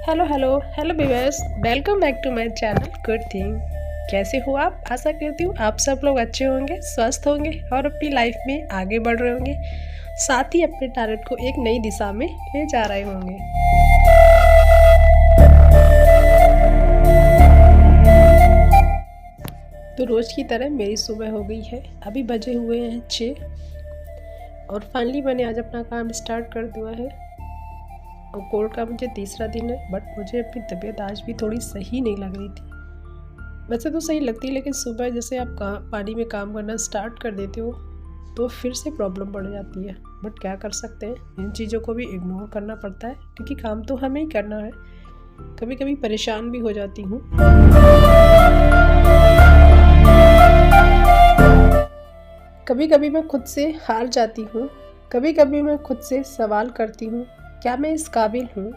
Hello hello hello viewers, welcome back to my channel good thing. कैसे हो आप? आशा करती हूँ आप सब लोग अच्छे होंगे, स्वस्थ होंगे और अपनी लाइफ में आगे बढ़ रहे होंगे, साथ ही अपने टैलेंट को एक नई दिशा में ले जा रहे होंगे। तो रोज़ की तरह मेरी सुबह हो गई है, अभी बजे हुए हैं 6 और फाइनली मैंने आज अपना काम स्टार्ट कर दिया है। और कोर्ट का मुझे तीसरा दिन है, बट मुझे अपनी तबीयत आज भी थोड़ी सही नहीं लग रही थी। वैसे तो सही लगती है, लेकिन सुबह जैसे आप पानी में काम करना स्टार्ट कर देते हो तो फिर से प्रॉब्लम बढ़ जाती है। बट क्या कर सकते हैं, इन चीज़ों को भी इग्नोर करना पड़ता है क्योंकि काम तो हमें ही करना है। कभी कभी परेशान भी हो जाती हूँ। कभी कभी मैं खुद से हार जाती हूँ। कभी कभी मैं खुद से सवाल करती हूँ, क्या मैं इस काबिल हूँ?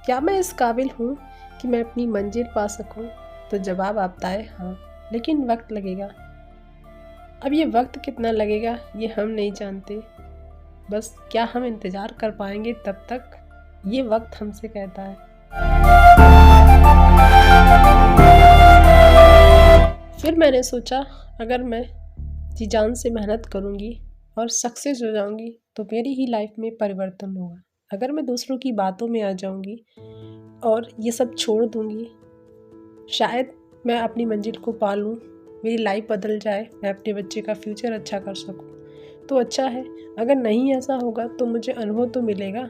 क्या मैं इस काबिल हूँ कि मैं अपनी मंजिल पा सकूँ? तो जवाब आता है हाँ, लेकिन वक्त लगेगा। अब ये वक्त कितना लगेगा ये हम नहीं जानते, बस क्या हम इंतज़ार कर पाएंगे तब तक, ये वक्त हमसे कहता है। फिर मैंने सोचा, अगर मैं जी जान से मेहनत करूँगी और सक्सेस हो जाऊँगी तो मेरी ही लाइफ में परिवर्तन होगा। अगर मैं दूसरों की बातों में आ जाऊँगी और ये सब छोड़ दूँगी, शायद मैं अपनी मंजिल को पा लूँ, मेरी लाइफ बदल जाए, मैं अपने बच्चे का फ्यूचर अच्छा कर सकूँ तो अच्छा है। अगर नहीं ऐसा होगा तो मुझे अनुभव तो मिलेगा।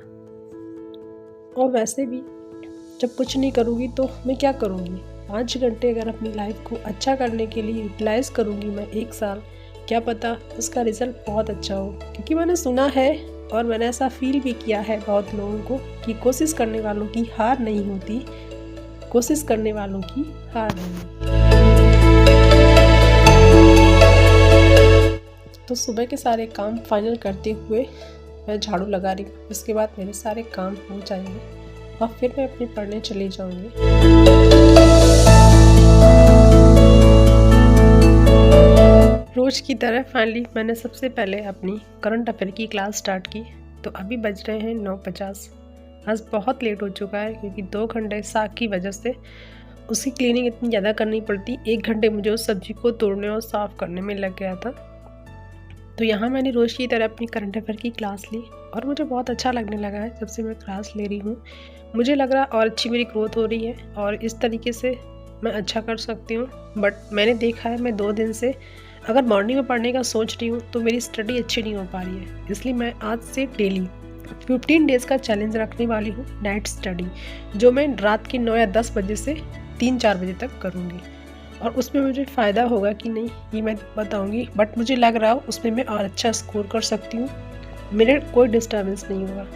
और वैसे भी जब कुछ नहीं करूँगी तो मैं क्या करूँगी? 5 घंटे अगर अपनी लाइफ को अच्छा करने के लिए यूटिलाइज़ करूँगी मैं 1 साल, क्या पता उसका रिज़ल्ट बहुत अच्छा हो। क्योंकि मैंने सुना है और मैंने ऐसा फील भी किया है बहुत लोगों को कि कोशिश करने वालों की हार नहीं होती, कोशिश करने वालों की हार नहीं। तो सुबह के सारे काम फाइनल करते हुए मैं झाड़ू लगा रही हूँ। उसके बाद मेरे सारे काम हो जाएंगे और फिर मैं अपने पढ़ने चली जाऊँगी। रोज़ की तरह फाइनली मैंने सबसे पहले अपनी करंट अफेयर की क्लास स्टार्ट की। तो अभी बज रहे हैं 9:50। आज बहुत लेट हो चुका है क्योंकि 2 घंटे साग की वजह से उसकी क्लीनिंग इतनी ज़्यादा करनी पड़ती, 1 घंटे मुझे उस सब्जी को तोड़ने और साफ़ करने में लग गया था। तो यहाँ मैंने रोज़ की तरह अपनी करंट अफेयर की क्लास ली और मुझे बहुत अच्छा लगने लगा है जब से मैं क्लास ले रही हूँ। मुझे लग रहा और अच्छी मेरी ग्रोथ हो रही है और इस तरीके से मैं अच्छा कर सकती हूँ। बट मैंने देखा है मैं 2 दिन से अगर मॉर्निंग में पढ़ने का सोच रही हूँ तो मेरी स्टडी अच्छी नहीं हो पा रही है। इसलिए मैं आज से डेली 15 डेज़ का चैलेंज रखने वाली हूँ, नाइट स्टडी, जो मैं रात के 9 या 10 बजे से 3-4 बजे तक करूँगी। और उसमें मुझे फ़ायदा होगा कि नहीं ये मैं बताऊँगी, बट मुझे लग रहा हो उसमें मैं और अच्छा स्कोर कर सकती हूँ, मेरे कोई डिस्टर्बेंस नहीं होगा।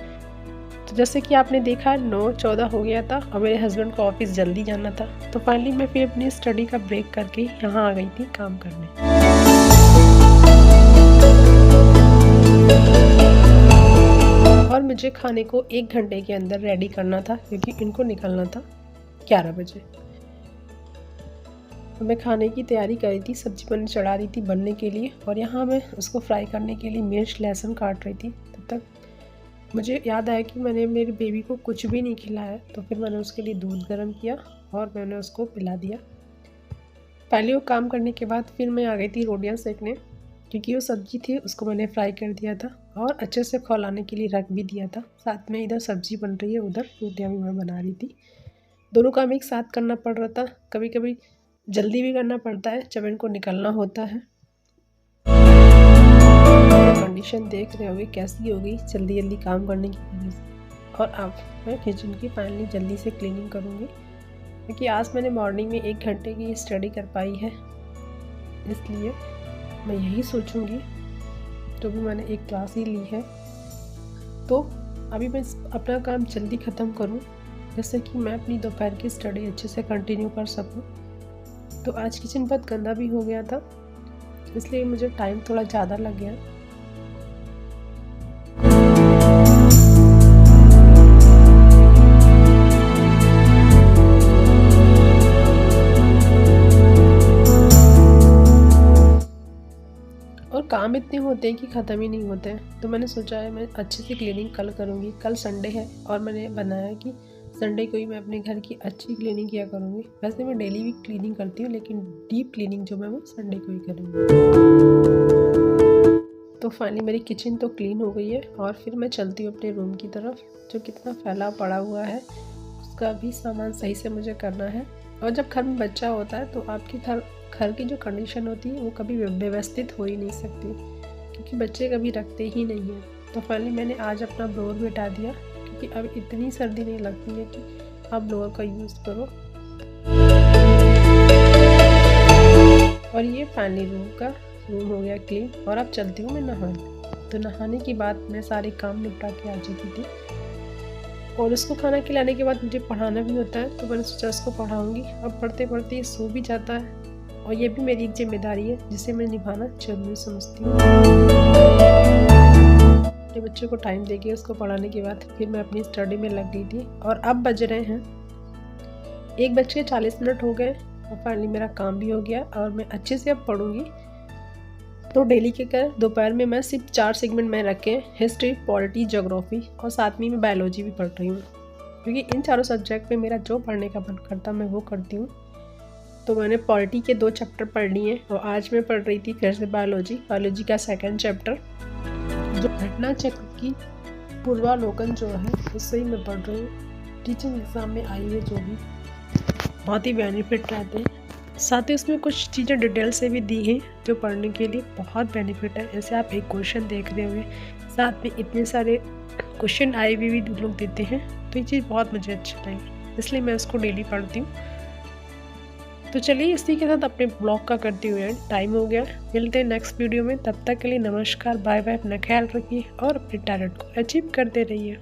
तो जैसे कि आपने देखा 9:14 हो गया था और मेरे हस्बैंड को ऑफिस जल्दी जाना था, तो फाइनली मैं फिर अपनी स्टडी का ब्रेक करके यहाँ आ गई थी काम करने। और मुझे खाने को 1 घंटे के अंदर रेडी करना था क्योंकि इनको निकलना था 11 बजे। तो मैं खाने की तैयारी कर रही थी, सब्जी मैंने चढ़ा रही थी बनने के लिए और यहाँ मैं उसको फ्राई करने के लिए मिर्च लहसुन काट रही थी। तब तक मुझे याद आया कि मैंने मेरे बेबी को कुछ भी नहीं खिलाया, तो फिर मैंने उसके लिए दूध गर्म किया और मैंने उसको पिला दिया। पहले वो काम करने के बाद फिर मैं आ गई थी रोटियां सेकने, क्योंकि वो सब्ज़ी थी उसको मैंने फ्राई कर दिया था और अच्छे से खौलाने के लिए रख भी दिया था। साथ में इधर सब्ज़ी बन रही है, उधर रोटियाँ भी मैं बना रही थी। दोनों काम एक साथ करना पड़ रहा था। कभी कभी जल्दी भी करना पड़ता है जब इनको निकलना होता है। कंडीशन देख रहे होगे कैसी होगी जल्दी जल्दी काम करने की वजह से। और अब मैं किचन की फाइनली जल्दी से क्लीनिंग करूँगी क्योंकि आज मैंने मॉर्निंग में 1 घंटे की स्टडी कर पाई है, इसलिए मैं यही सोचूंगी। तो भी मैंने एक क्लास ही ली है, तो अभी मैं अपना काम जल्दी ख़त्म करूँ जैसे कि मैं अपनी दोपहर की स्टडी अच्छे से कंटिन्यू कर सकूँ। तो आज किचन बहुत गंदा भी हो गया था, इसलिए मुझे टाइम थोड़ा ज़्यादा लग गया। और काम इतने होते हैं कि ख़त्म ही नहीं होते हैं। तो मैंने सोचा है मैं अच्छे से क्लीनिंग कल करूँगी। कल संडे है और मैंने बनाया कि संडे को ही मैं अपने घर की अच्छी क्लीनिंग किया करूँगी। वैसे मैं डेली भी क्लीनिंग करती हूँ, लेकिन डीप क्लीनिंग जो मैं वो संडे को ही करूँगी। तो फाइनली मेरी किचन तो क्लीन हो गई है और फिर मैं चलती हूँ अपने रूम की तरफ, जो कितना फैला पड़ा हुआ है उसका भी सामान सही से मुझे करना है। और जब घर में बच्चा होता है तो आपकी घर की जो कंडीशन होती है वो कभी व्यवस्थित हो ही नहीं सकती, क्योंकि बच्चे कभी रखते ही नहीं हैं। तो फाइनली मैंने आज अपना ब्लोअर भी हटा दिया, क्योंकि अब इतनी सर्दी नहीं लगती है कि आप ब्लोअर का यूज़ करो। और ये फाइनली रूम हो गया क्लीन। और अब चलती हूँ मैं नहाने। तो नहाने के बाद मैं सारे काम निपटा के आ चुकी थी, और उसको खाना खिलाने के बाद मुझे पढ़ाना भी होता है, तो मैंने सोचा उसको पढ़ाऊँगी। अब पढ़ते पढ़ते सो भी जाता है, और ये भी मेरी एक जिम्मेदारी है जिसे मैं निभाना जरूरी समझती हूँ। अपने बच्चे को टाइम देके उसको पढ़ाने के बाद फिर मैं अपनी स्टडी में लग गई थी। और अब बज रहे हैं 1:40 हो गए, और फाइनली मेरा काम भी हो गया और मैं अच्छे से अब पढ़ूँगी। तो डेली के कर दोपहर में मैं सिर्फ 4 सेगमेंट में रखे हिस्ट्री, पॉलिटी, ज्योग्राफी और साथ में बायोलॉजी भी पढ़ रही हूँ, क्योंकि इन चारों सब्जेक्ट में मेरा जो पढ़ने का मन करता मैं वो करती हूँ। तो मैंने पॉलिटी के 2 चैप्टर पढ़ लिए, और आज मैं पढ़ रही थी फिर से बायोलॉजी का 2nd चैप्टर, जो घटना चक्र की पूर्वालोकन जो है उससे ही मैं पढ़ रही हूँ। टीचिंग एग्ज़ाम में आई है जो भी बहुत ही बेनिफिट रहते हैं। साथ ही उसमें कुछ चीज़ें डिटेल से भी दी हैं जो पढ़ने के लिए बहुत बेनिफिट है। जैसे आप एक क्वेश्चन देख रहे होंगे, साथ में इतने सारे क्वेश्चन आए भी लोग देते हैं, तो ये चीज़ बहुत मुझे अच्छी लगी, इसलिए मैं उसको डेली पढ़ती हूँ। तो चलिए इसी के साथ अपने ब्लॉग का करते हुए टाइम हो गया। मिलते हैं नेक्स्ट वीडियो में, तब तक के लिए नमस्कार, बाय बाय। अपना ख्याल रखिए और अपने टैलेंट को अचीव करते रहिए।